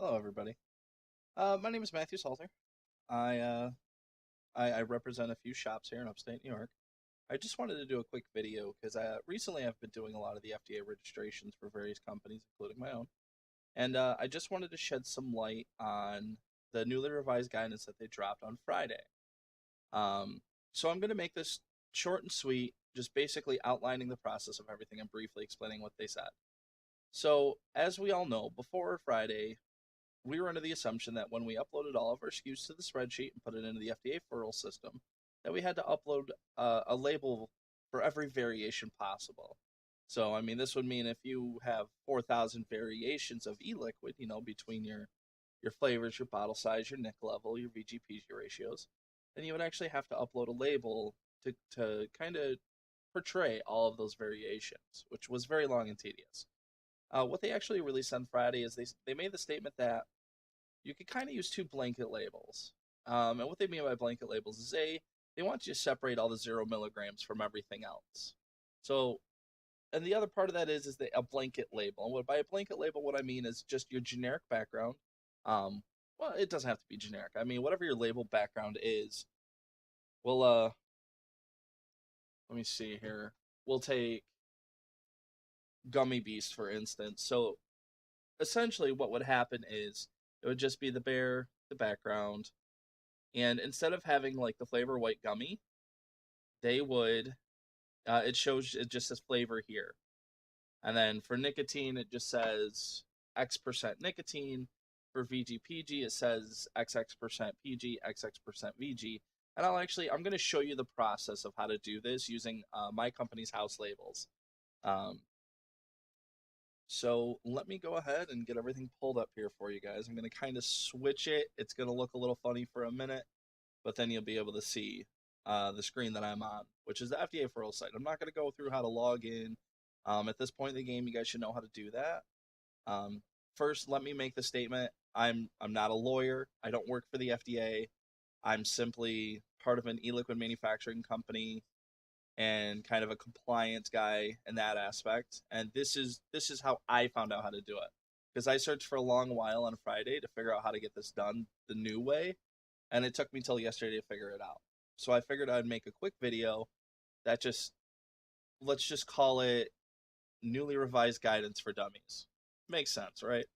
Hello, everybody. My name is Matthew Salter. I, uh, I represent a few shops here in upstate New York. I just wanted to do a quick video because recently I've been doing a lot of the FDA registrations for various companies, including my own, and I just wanted to shed some light on the newly revised guidance that they dropped on Friday. Um, so I'm going to make this short and sweet, just basically outlining the process of everything and briefly explaining what they said. So, as we all know, before Friday, we were under the assumption that when we uploaded all of our SKUs to the spreadsheet and put it into the FDA furl system, that we had to upload a label for every variation possible. So, I mean, this would mean if you have 4,000 variations of e-liquid, between your flavors, your bottle size, your nic level, your VGPG ratios, then you would actually have to upload a label to kind of portray all of those variations, which was very long and tedious. What they actually released on Friday is they made the statement that you could kind of use two blanket labels. And what they mean by blanket labels is they want you to separate all the 0 milligrams from everything else. So, and the other part of that is a blanket label. And by a blanket label, what I mean is just your generic background. Um, well, it doesn't have to be generic. I mean, whatever your label background is. Well, let me see here. We'll take Gummy Beast for instance. So essentially, what would happen is it would just be the background, and instead of having like the flavor white gummy, they would it just says flavor here, and then for nicotine it just says X% nicotine. For VGPG it says XX% PG, XX% VG. And I'm going to show you the process of how to do this using my company's house labels. Um, so let me go ahead and get everything pulled up here for you guys. I'm going to kind of switch it. It's going to look a little funny for a minute, but then you'll be able to see the screen that I'm on, which is the FDA furl site. I'm not going to go through how to log in. At this point in the game, you guys should know how to do that. First, let me make the statement. I'm not a lawyer. I don't work for the FDA. I'm simply part of an e-liquid manufacturing company and kind of a compliance guy in that aspect. And this is how I found out how to do it. Because I searched for a long while on Friday to figure out how to get this done the new way, and it took me till yesterday to figure it out. So I figured I'd make a quick video that just let's just call it newly revised guidance for dummies. Makes sense, right?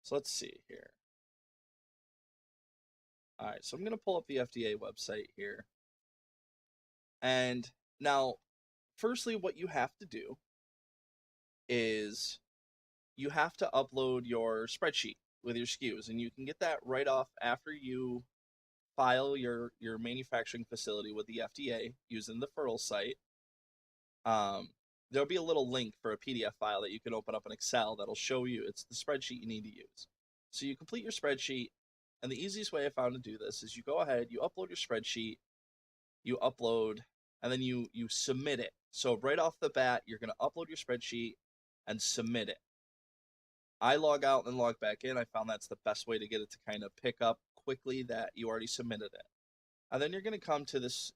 So let's see here. All right, so I'm going to pull up the FDA website here. And now, firstly, what you have to do is you have to upload your spreadsheet with your SKUs, and you can get that right off after you file your manufacturing facility with the FDA using the furl site. There'll be a little link for a PDF file that you can open up in Excel that'll show you it's the spreadsheet you need to use. So you complete your spreadsheet, and the easiest way I found to do this is you go ahead, you upload your spreadsheet, you upload, and then you submit it. So right off the bat, you're going to upload your spreadsheet and submit it. I log out and log back in. I found that's the best way to get it to kind of pick up quickly that you already submitted it. And then you're going to come to this,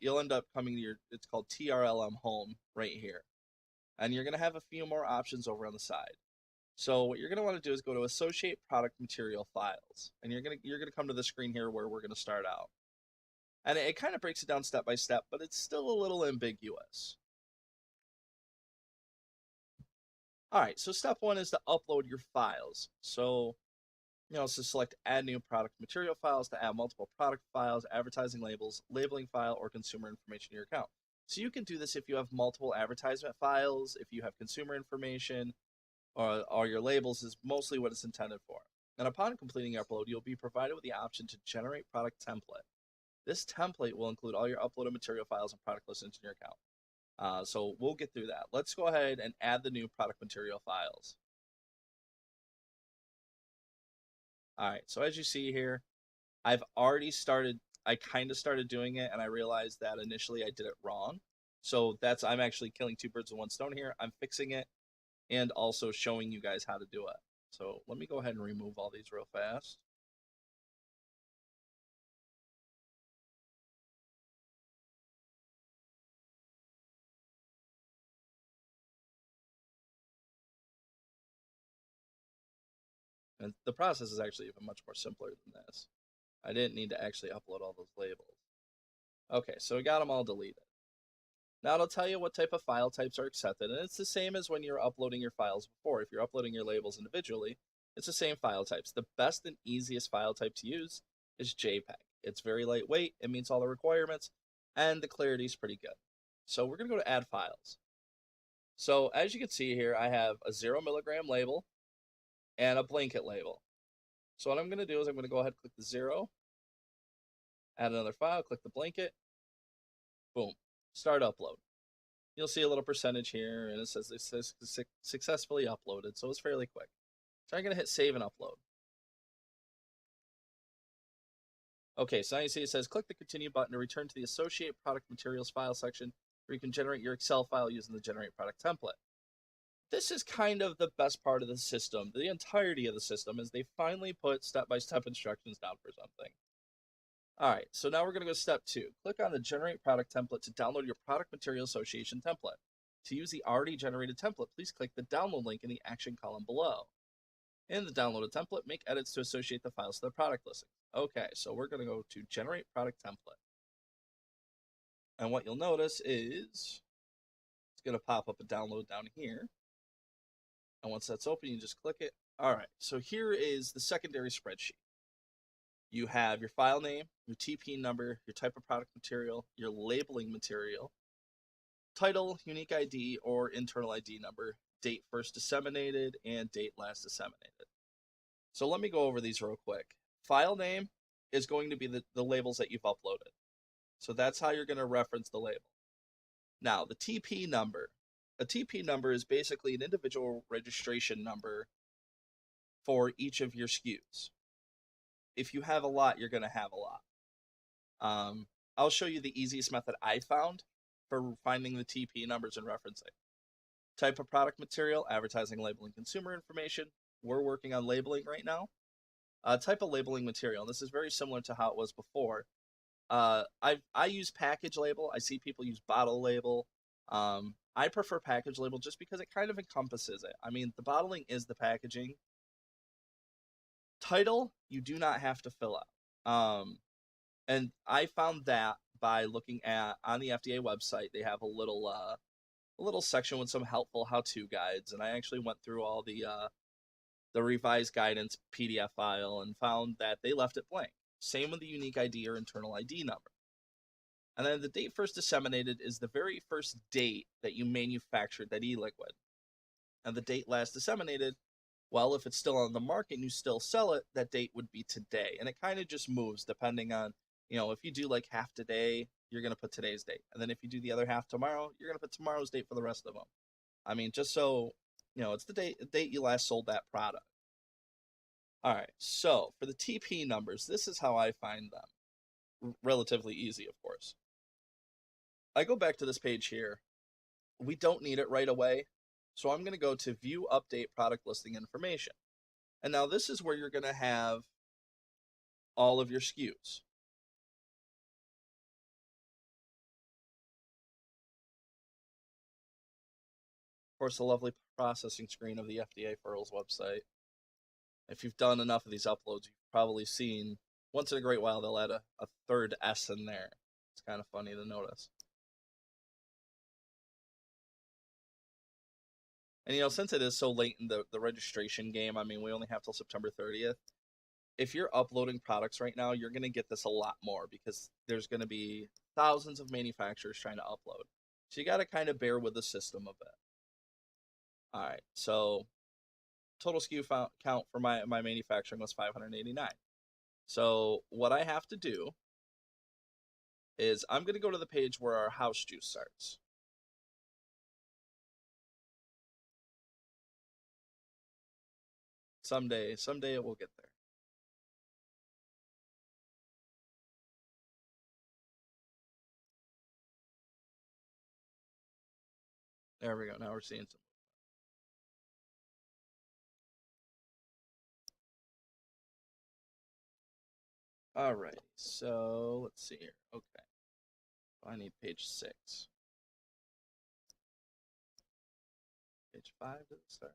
you'll end up coming to it's called TRLM home right here. And you're going to have a few more options over on the side. So what you're going to want to do is go to Associate Product Material Files. And you're going to come to the screen here where we're going to start out. And it kind of breaks it down step by step, but it's still a little ambiguous. All right, so step one is to upload your files. So, so select add new product material files to add multiple product files, advertising labels, labeling file, or consumer information to your account. So you can do this if you have multiple advertisement files, if you have consumer information, or your labels is mostly what it's intended for. And upon completing your upload, you'll be provided with the option to generate product template. This template will include all your uploaded material files and product listings in your account. So we'll get through that. Let's go ahead and add the new product material files. All right, so as you see here, I've already started, I kind of started doing it, and I realized that initially I did it wrong. So I'm actually killing two birds with one stone here. I'm fixing it and also showing you guys how to do it. So let me go ahead and remove all these real fast. And the process is actually even much more simpler than this. I didn't need to actually upload all those labels. Okay, so we got them all deleted. Now it'll tell you what type of file types are accepted, and it's the same as when you're uploading your files before. If you're uploading your labels individually, it's the same file types. The best and easiest file type to use is JPEG. It's very lightweight, it meets all the requirements, and the clarity is pretty good. So we're going to go to Add Files. So as you can see here, I have a 0 milligram label and a blanket label. So what I'm going to do is I'm going to go ahead and click the 0, add another file, click the blanket, boom, start upload. You'll see a little percentage here, and it says this is successfully uploaded, so it's fairly quick. So I'm going to hit save and upload. Okay, so now you see it says click the continue button to return to the associate product materials file section where you can generate your Excel file using the generate product template. This is kind of the best part of the system. The entirety of the system is they finally put step-by-step instructions down for something. All right, so now we're going to go step 2. Click on the Generate Product template to download your Product Material Association template. To use the already generated template, please click the download link in the action column below. In the downloaded template, make edits to associate the files to the product listing. Okay, so we're going to go to Generate Product template. And what you'll notice is it's going to pop up a download down here. And once that's open, you just click it. All right, so here is the secondary spreadsheet. You have your file name, your TP number, your type of product material, your labeling material, title, unique ID or internal ID number, date first disseminated, and date last disseminated. So let me go over these real quick. File name is going to be the labels that you've uploaded. So that's how you're going to reference the label. Now, the TP number. A TP number is basically an individual registration number for each of your SKUs. If you have a lot, you're going to have a lot. I'll show you the easiest method I found for finding the TP numbers and referencing. Type of product material, advertising, labeling, consumer information. We're working on labeling right now. Type of labeling material. This is very similar to how it was before. I use package label. I see people use bottle label. I prefer package label just because it kind of encompasses it. I mean, the bottling is the packaging. Title, you do not have to fill out. And I found that by looking at, on the FDA website, they have a little section with some helpful how-to guides, and I actually went through all the revised guidance PDF file and found that they left it blank. Same with the unique ID or internal ID number. And then the date first disseminated is the very first date that you manufactured that e-liquid. And the date last disseminated, well, if it's still on the market and you still sell it, that date would be today. And it kind of just moves depending on, if you do like half today, you're going to put today's date. And then if you do the other half tomorrow, you're going to put tomorrow's date for the rest of them. I mean, just so, it's the date you last sold that product. All right, so for the TP numbers, this is how I find them. Relatively easy, of course. I go back to this page here. We don't need it right away. So I'm going to go to View Update Product Listing Information. And now this is where you're going to have all of your SKUs. Of course, the lovely processing screen of the FDA furls website. If you've done enough of these uploads, you've probably seen, once in a great while, they'll add a third S in there. It's kind of funny to notice. And since it is so late in the registration game, I mean, we only have till September 30th. If you're uploading products right now, you're going to get this a lot more because there's going to be thousands of manufacturers trying to upload. So you got to kind of bear with the system a bit. All right, so total SKU count for my manufacturing was 589. So what I have to do is I'm going to go to the page where our house juice starts. Someday it will get there. There we go. Now we're seeing some. All right, so let's see here. Okay, I need page 6. Page 5 does it start?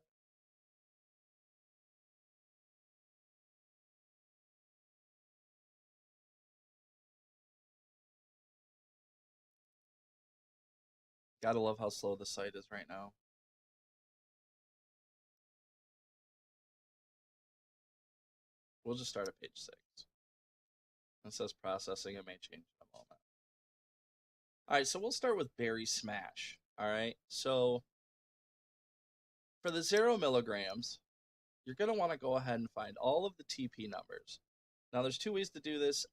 Gotta love how slow the site is right now. We'll just start at page 6. It says processing. It may change in a moment. All right, so we'll start with berry smash. All right, so for the 0 milligrams, you're going to want to go ahead and find all of the TP numbers. Now, there's 2 ways to do this.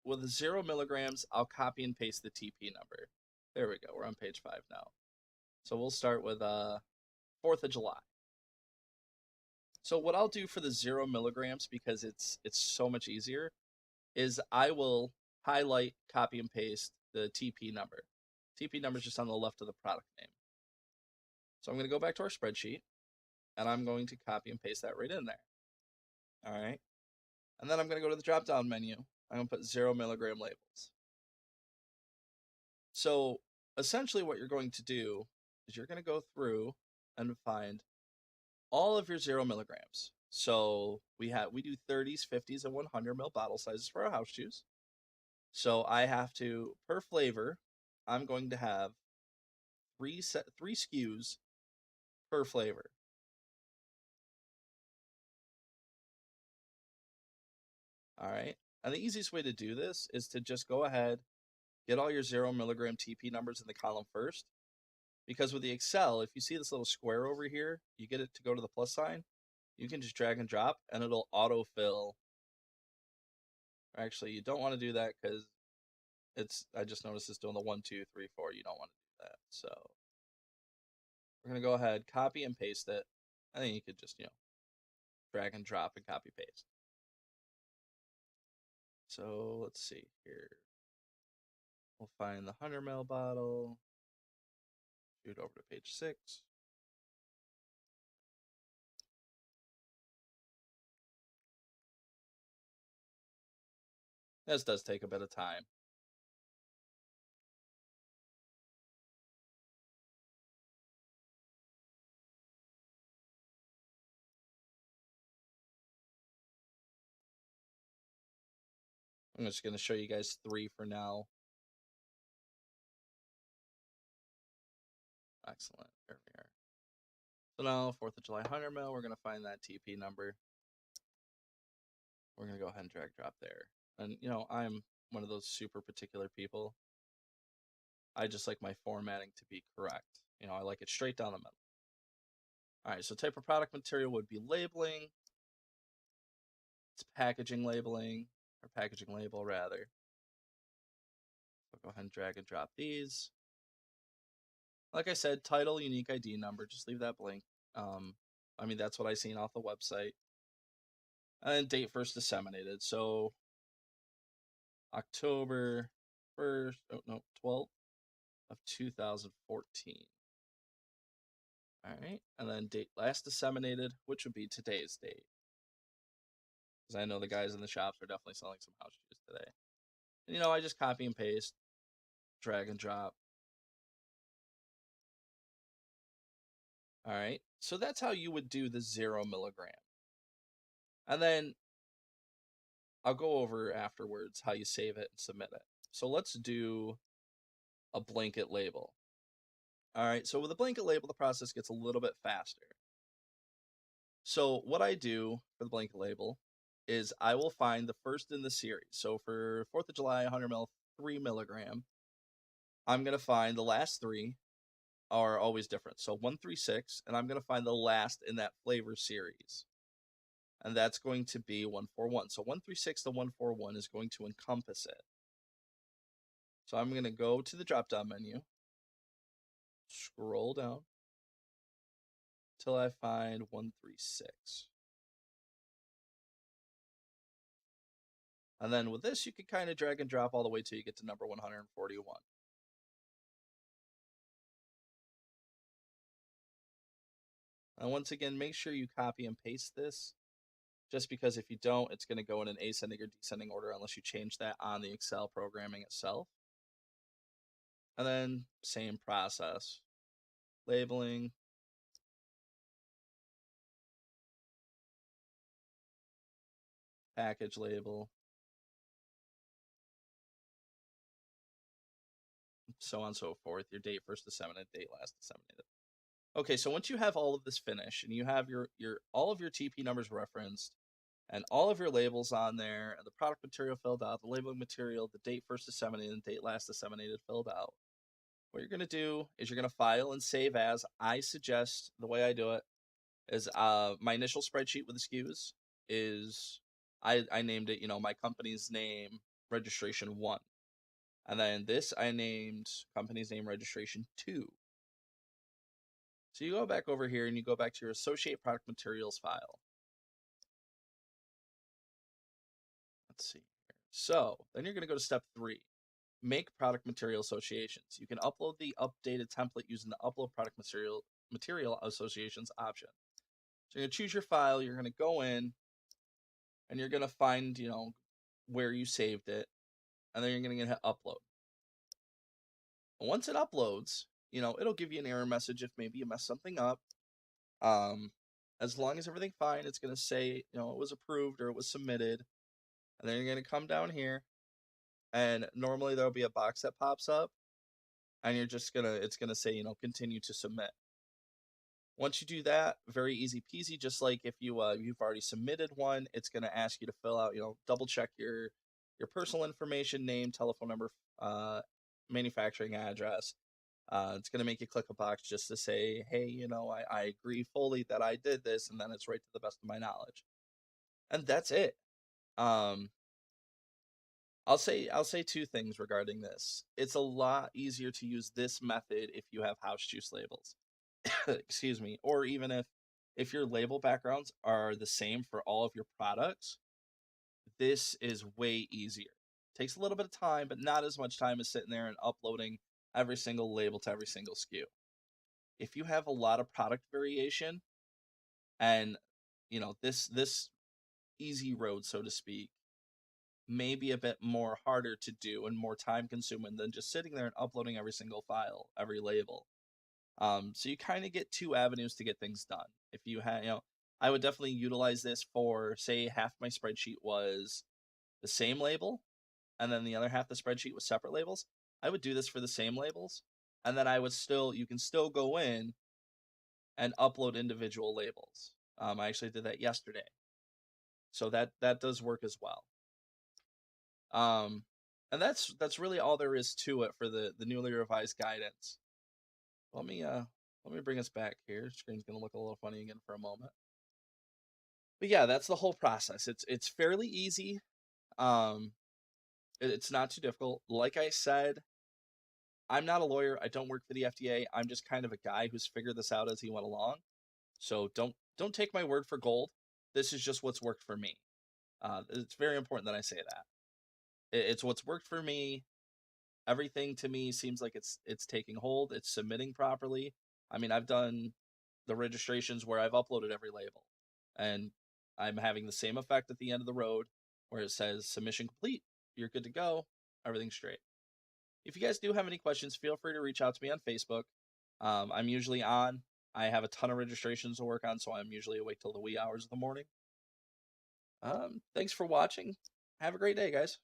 With the 0 milligrams, I'll copy and paste the TP number. There we go. We're on page 5 now. So we'll start with 4th of July. So what I'll do for the 0 milligrams, because it's so much easier, is I will highlight, copy, and paste the TP number. TP number is just on the left of the product name. So I'm going to go back to our spreadsheet, and I'm going to copy and paste that right in there. All right. And then I'm going to go to the drop-down menu. I'm going to put 0 milligram labels. So essentially what you're going to do is you're going to go through and find all of your 0 milligrams. So we do 30s, 50s, and 100 ml bottle sizes for our house juice. So I have to, per flavor, I'm going to have three SKUs per flavor. All right. And the easiest way to do this is to just go ahead, get all your 0 milligram TP numbers in the column first. Because with the Excel, if you see this little square over here, you get it to go to the plus sign, you can just drag and drop and it'll autofill. Actually, you don't want to do that because I just noticed it's doing the 1, 2, 3, 4. You don't want to do that. So we're going to go ahead, copy and paste it. I think you could just, drag and drop and copy paste. So let's see here. We'll find the 100 ml bottle. Shoot over to page 6. This does take a bit of time. I'm just going to show you guys 3 for now. Excellent. There we are. So now, 4th of July 100 ml, we're going to find that TP number. We're going to go ahead and drag drop there. And, I'm one of those super particular people. I just like my formatting to be correct. I like it straight down the middle. All right, so type of product material would be labeling. It's packaging labeling, or packaging label, rather. So go ahead and drag and drop these. Like I said, title, unique ID number, just leave that blank. That's what I seen off the website. And then date first disseminated. So October 1st, 12th of 2014. All right, and then date last disseminated, which would be today's date. Because I know the guys in the shops are definitely selling some house juice today. And I just copy and paste, drag and drop. All right, so that's how you would do the 0 milligram. And then I'll go over afterwards how you save it and submit it. So let's do a blanket label. All right, so with a blanket label, the process gets a little bit faster. So what I do for the blanket label is I will find the first in the series. So for 4th of July, 100 ml, 3 milligram, I'm going to find the last 3 are always different. So 136, and I'm going to find the last in that flavor series. And that's going to be 141. So 136 to 141 is going to encompass it. So I'm going to go to the drop-down menu, scroll down till I find 136. And then with this, you can kind of drag and drop all the way till you get to number 141. And once again, make sure you copy and paste this, just because if you don't, it's going to go in an ascending or descending order unless you change that on the Excel programming itself. And then same process, labeling, package label, so on and so forth, your date first disseminated, date last disseminated. Okay, so once you have all of this finished and you have your all of your TP numbers referenced and all of your labels on there and the product material filled out, the labeling material, the date first disseminated and date last disseminated filled out, what you're going to do is you're going to file and save as. I suggest the way I do it is my initial spreadsheet with the SKUs is I named it, my company's name, registration 1. And then this I named company's name, registration 2. So you go back over here and you go back to your associate product materials file. Let's see here. So then you're going to go to step 3. Make product material associations. You can upload the updated template using the upload product material associations option. So you're going to choose your file, you're going to go in, and you're going to find, where you saved it, and then you're going to hit upload. Once it uploads, it'll give you an error message if maybe you messed something up. As long as everything's fine, it's going to say, it was approved or it was submitted. And then you're going to come down here, and normally there'll be a box that pops up, and it's going to say, continue to submit. Once you do that, very easy peasy, just like if you've already submitted one, it's going to ask you to fill out, double check your personal information, name, telephone number, manufacturing address. It's going to make you click a box just to say, hey, I agree fully that I did this, and then it's right to the best of my knowledge. And that's it. I'll say 2 things regarding this. It's a lot easier to use this method if you have house juice labels. Excuse me. Or even if your label backgrounds are the same for all of your products, this is way easier. It takes a little bit of time, but not as much time as sitting there and uploading every single label to every single SKU. If you have a lot of product variation and this easy road, so to speak, may be a bit more harder to do and more time consuming than just sitting there and uploading every single file, every label. So you kind of get 2 avenues to get things done. If you have, I would definitely utilize this for, say, half my spreadsheet was the same label, and then the other half of the spreadsheet was separate labels. I would do this for the same labels, and then you can still go in and upload individual labels. I actually did that yesterday, so that does work as well. And that's really all there is to it for the newly revised guidance. Let me bring us back here. Screen's gonna look a little funny again for a moment. But yeah, that's the whole process. It's fairly easy. It's not too difficult. Like I said, I'm not a lawyer. I don't work for the FDA. I'm just kind of a guy who's figured this out as he went along. So don't take my word for gold. This is just what's worked for me. It's very important that I say that. It's what's worked for me. Everything to me seems like it's taking hold. It's submitting properly. I mean, I've done the registrations where I've uploaded every label, and I'm having the same effect at the end of the road where it says submission complete. You're good to go. Everything's straight. If you guys do have any questions, feel free to reach out to me on Facebook. I'm usually on. I have a ton of registrations to work on, so I'm usually awake till the wee hours of the morning. Thanks for watching. Have a great day, guys.